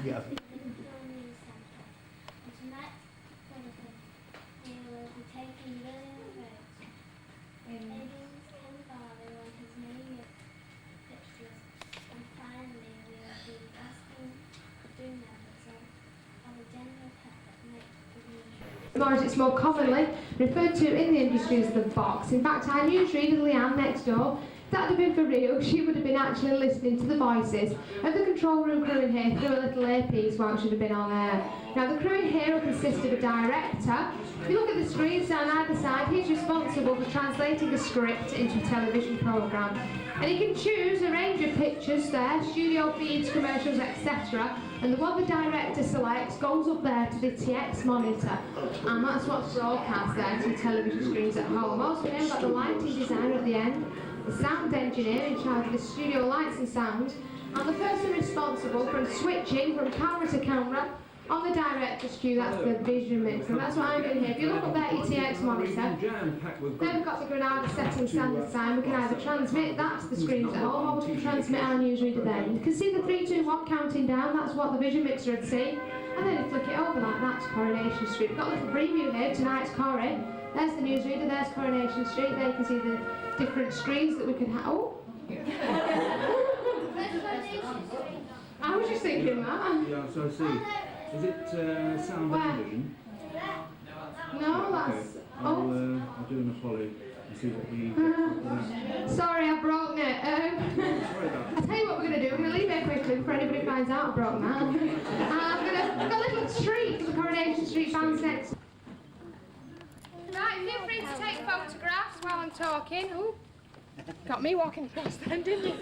Yeah. Tonight's Jonathan, he will be taking million votes. Higgins can father on his many pictures, and finally we will be asking the do members of the general public make the news. Or as it's more commonly referred to in the industry as the box. In fact, our newsreader Leanne next door, if that had been for real, she would have been actually listening to the voices of the control room crew in here through a little earpiece while she would have been on air. Now the crew in here will consist of a director. If you look at the screens down either side, he's responsible for translating a script into a television programme. And he can choose a range of pictures there, studio feeds, commercials, etc. And the one the director selects goes up there to the TX monitor. And that's what's broadcast there to the television screens at home. Also, we've got the lighting designer at the end, the sound engineer in charge of the studio lights and sound, and the person responsible for switching from camera to camera on the director's cue, that's the vision mix, and that's what I'm doing here. If you look up there at your TX monitor, then we've got the Granada setting standard time. We can either transmit that to the screens at home, or we can transmit our newsreader there. You can see the 3, 2, 1 counting down, that's what the vision mixer would see. And then you flick it over like that to Coronation Street. We've got a little preview here, tonight's Corrie. There's the newsreader, there's Coronation Street. There you can see the different screens that we can have. Oh! I was just thinking that. Yeah, so I see. Is it sound and vision? No, that's... Okay. I'll do an follow and see what we... Sorry, I've broken it. Sorry about that. I'll tell you what we're going to do. We're going to leave it quickly before anybody finds out I've broken that. We've got a little treat for the Coronation Street fans next. Right, feel free to take photographs while I'm talking. Ooh, got me walking across then, didn't you?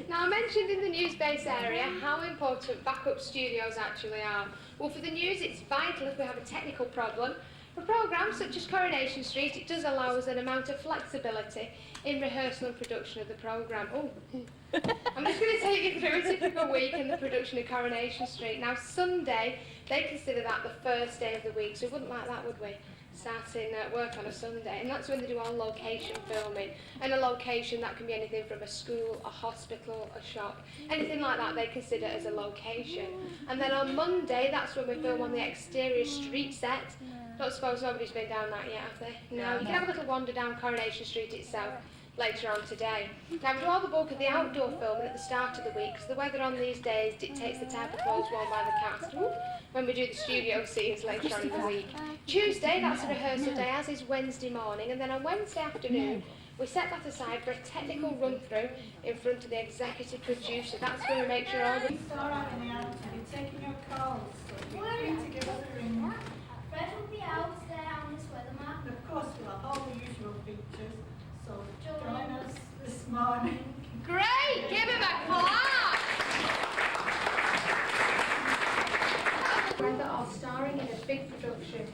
Now, I mentioned in the news-based area how important backup studios actually are. Well, for the news, it's vital if we have a technical problem. For programmes such as Coronation Street, it does allow us an amount of flexibility in rehearsal and production of the programme. Oh, I'm just going to take you through a typical week in the production of Coronation Street. Now, Sunday, they consider that the first day of the week, so we wouldn't like that, would we? Starting work on a Sunday, and that's when they do all location filming. And a location, that can be anything from a school, a hospital, a shop, anything like that they consider as a location. And then on Monday, that's when we film on the exterior street set. Don't suppose nobody's been down that yet, have they? No, you can have a little wander down Coronation Street itself later on today. Now, we do all the bulk of the outdoor filming at the start of the week, because the weather on these days dictates the type of clothes worn by the cast. When we do the studio scenes later on in the week. Tuesday, that's a rehearsal day, as is Wednesday morning, and then on Wednesday afternoon, we set that aside for a technical run-through in front of the executive producer. That's where we make sure all the... It's all right in the outside. You're taking your calls, so feel free to give us a ring. Fred will be out there on this weather map. And of course, we'll have all the usual features, so join us this morning. Great! Give him a clap! That are starring in a big production.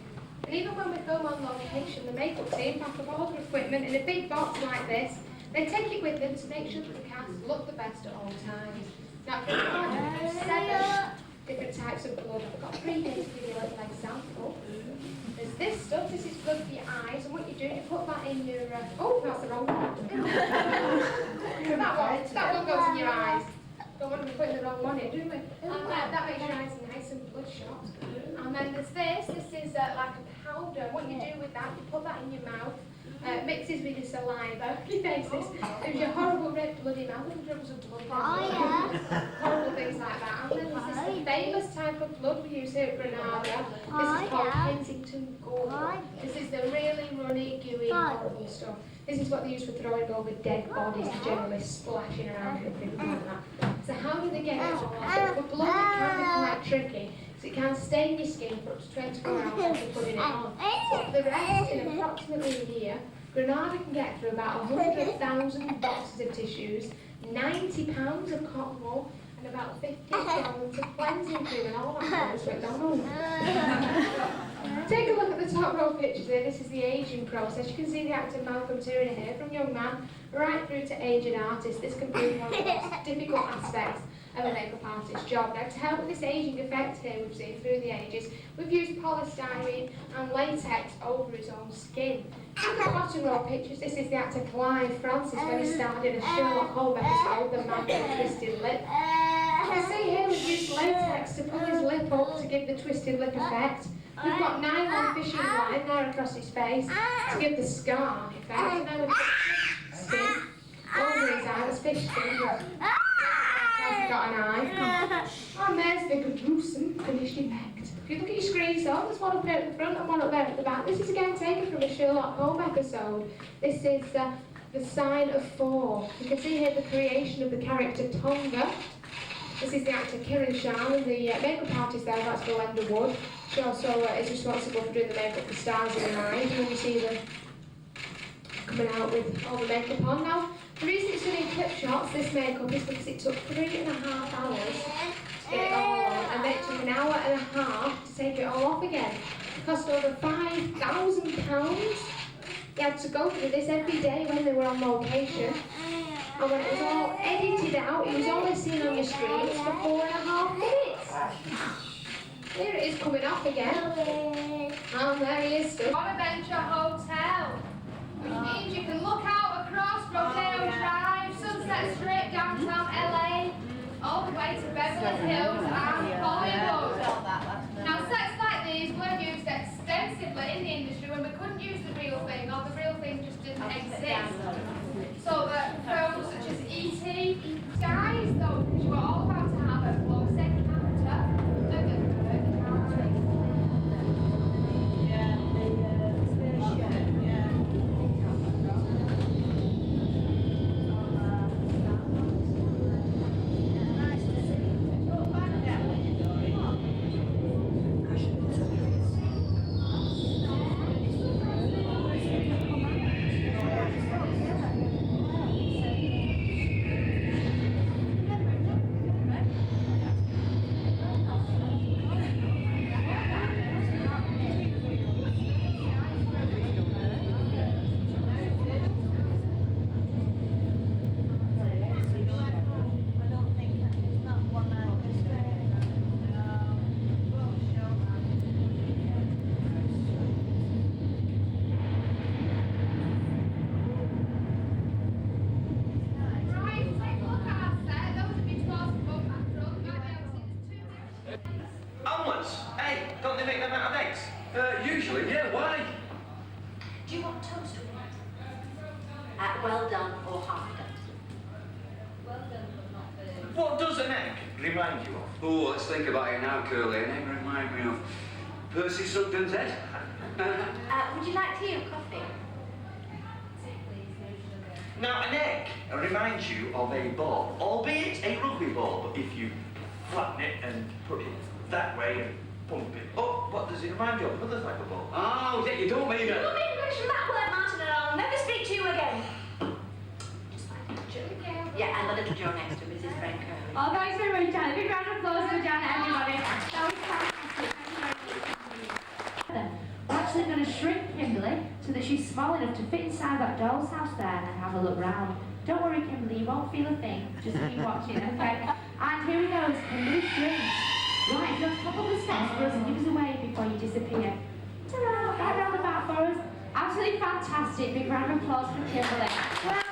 And even when we film on location, the makeup team pack up all their equipment in a big box like this. They take it with them to make sure that the cast look the best at all times. Now, for the 7 different types of blood, I've got 3 days to give you a little example. There's this stuff, this is blood for your eyes, and what you do, you put that in your... oh, that's the wrong one. that one goes in your eyes. Don't want to be putting the wrong one in, do we? And that makes your eyes nice and bloodshot. And then there's this is like a powder. What you do with that, you put that in your mouth, mixes with your saliva, your faces, gives you a horrible red bloody mouth, little drops of blood, horrible things like that. And then there's this famous type of blood we use here at Granada. This is called Kensington Gold. This is the really runny, gooey, horrible stuff. This is what they use for throwing over dead bodies, generally splashing around and things like that. So how do they get it all off? For blood, it can be quite tricky. So it can stay in your skin for up to 24 hours after putting it on. But the rest, in approximately a year, Granada can get through about 100,000 boxes of tissues, 90 pounds of cotton wool, and about 50 gallons of cleansing cream, and all that goes to McDonald's. Take a look at the top row pictures here. This is the aging process. You can see the actor Malcolm Turner here, from young man right through to aged artist. This can be one of the most difficult aspects of a makeup artist's job. Now, to help with this aging effect here we've seen through the ages, we've used polystyrene and latex over his own skin. At the bottom row pictures, this is the actor Clive Francis when he starred in a Sherlock Holmes episode, The Man with the Twisted Lip. can see here we've used latex to pull his lip up to give the twisted lip effect. We've got nylon fishing line there across his face to give the scar effect. And then we've got skin over his eye, that's fish skin. He's got an eye. And there's the gruesome finished effect. If you look at your screen, so there's one up here at the front and one up there at the back. This is again taken from a Sherlock Holmes episode. This is the sign of 4. You can see here the creation of the character Tonga. This is the actor Kiran Shah, and the makeup artist there, that's Belinda Wood. She also is responsible for doing the makeup for Stars in the Night. And you see them coming out with all the makeup on. Now, the reason it's done in clip shots, this makeup, is because it took 3.5 hours to get it all on, and then it took 1.5 hours to take it all off again. It cost over £5,000. They had to go through this every day when they were on location. And when it was all edited out, it was only seen on your screens for 4.5 minutes. Here it is coming off again. And there he is still. Bonaventure Hotel, which means you can look out across Rodeo Drive, Sunset Strip, downtown LA, all the way to Beverly Hills and Hollywood. Now, sets like these were used extensively in the industry when we couldn't use the real thing, or the real thing just didn't exist. So that films such as E.T., Skies, though, because you were all about to have a close-up character. Usually, yeah, why? Do you want toast? Well done or half done? Well done but not very. What does an egg remind you of? Oh, let's think about it now, Curly. An egg reminds me of Percy Sugden's head. Would you like tea or coffee? Now, an egg reminds you of a ball, albeit a rugby ball, but if you flatten it and put it that way and pump it up, what does it remind you of? Another type of ball. Oh, yeah, you don't mean You it. want me to mention that word, Martin, and I'll never speak to you again. Yeah, and the little Joe next to Mrs. Frank Curly. Oh, thanks very much, Janet. Big round of applause for Janet, everybody. That was fantastic. We're actually going to shrink Kimberly so that she's small enough to fit inside that doll's house there and have a look round. Don't worry, Kimberly, you won't feel a thing. Just keep watching, okay? And here we go, Kimberly shrinks. Right, you're on top of the steps for us and give us a wave before you disappear. Ta-da! Right round the back for us. Absolutely fantastic. Big round of applause for Kimberly. Well,